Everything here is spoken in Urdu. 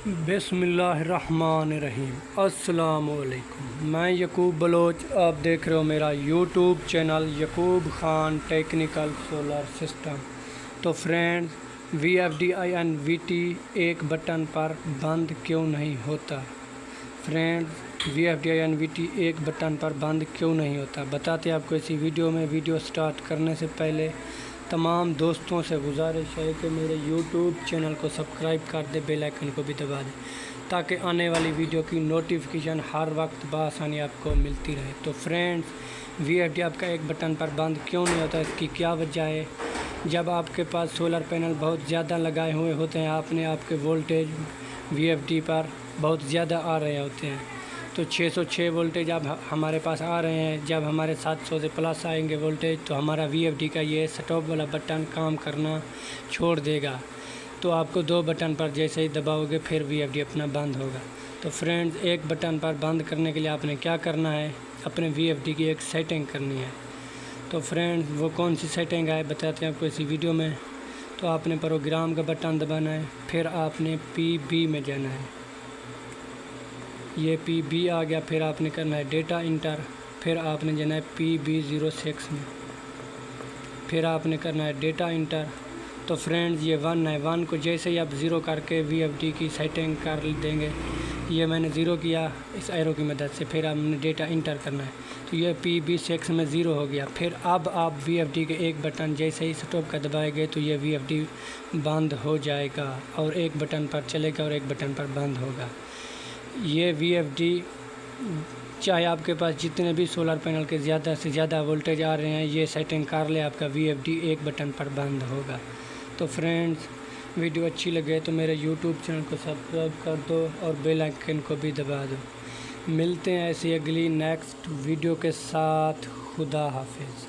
بسم اللہ الرحمن الرحیم۔ السلام علیکم، میں یعقوب بلوچ، آپ دیکھ رہے ہو میرا یوٹیوب چینل یعقوب خان ٹیکنیکل سولر سسٹم۔ تو فرینڈز، VFD-INVT ایک بٹن پر بند کیوں نہیں ہوتا؟ VFD-INVT ایک بٹن پر بند کیوں نہیں ہوتا بتاتے ہیں آپ کو اسی ویڈیو میں۔ ویڈیو سٹارٹ کرنے سے پہلے تمام دوستوں سے گزارش ہے کہ میرے یوٹیوب چینل کو سبسکرائب کر دے، بیل آئیکن کو بھی دبا دے تاکہ آنے والی ویڈیو کی نوٹیفیکیشن ہر وقت بآسانی آپ کو ملتی رہے۔ تو فرینڈز، VFD آپ کا ایک بٹن پر بند کیوں نہیں ہوتا؟ اس کی کیا وجہ ہے؟ جب آپ کے پاس سولر پینل بہت زیادہ لگائے ہوئے ہوتے ہیں، آپ کے وولٹیج VFD پر بہت زیادہ آ رہے ہوتے ہیں، تو 606 وولٹیج اب ہمارے پاس آ رہے ہیں۔ جب ہمارے 700 سے پلس آئیں گے وولٹیج تو ہمارا VFD کا یہ سٹاپ والا بٹن کام کرنا چھوڑ دے گا۔ تو آپ کو 2 بٹن پر جیسے ہی دباؤ گے پھر VFD اپنا بند ہوگا۔ تو فرینڈز، ایک بٹن پر بند کرنے کے لیے آپ نے کیا کرنا ہے؟ اپنے VFD کی ایک سیٹنگ کرنی ہے۔ تو فرینڈز، وہ کون سی سیٹنگ ہے بتاتے ہیں آپ کو اسی ویڈیو میں۔ تو آپ نے پروگرام کا بٹن دبانا ہے، پھر آپ نے PB میں جانا ہے۔ یہ PB آ گیا، پھر آپ نے کرنا ہے ڈیٹا انٹر، پھر آپ نے جانا ہے PB06 میں، پھر آپ نے کرنا ہے ڈیٹا انٹر۔ تو فرینڈز، یہ 1 ہے، 1 کو جیسے ہی آپ 0 کر کے VFD کی سیٹنگ کر دیں گے، یہ میں نے 0 کیا اس ایرو کی مدد سے، پھر آپ نے ڈیٹا انٹر کرنا ہے، تو یہ PB6 میں 0 ہو گیا۔ پھر اب آپ VFD کے ایک بٹن جیسے ہی سٹاپ کا دبائے گے تو یہ VFD بند ہو جائے گا، اور ایک بٹن پر چلے گا اور ایک بٹن پر بند ہوگا۔ یہ VFD چاہے آپ کے پاس جتنے بھی سولر پینل کے زیادہ سے زیادہ وولٹیج آ رہے ہیں، یہ سیٹنگ کر لے، آپ کا VFD ایک بٹن پر بند ہوگا۔ تو فرینڈز، ویڈیو اچھی لگے تو میرے یوٹیوب چینل کو سبسکرائب کر دو اور بیل آئیکن کو بھی دبا دو۔ ملتے ہیں ایسی اگلی نیکسٹ ویڈیو کے ساتھ۔ خدا حافظ۔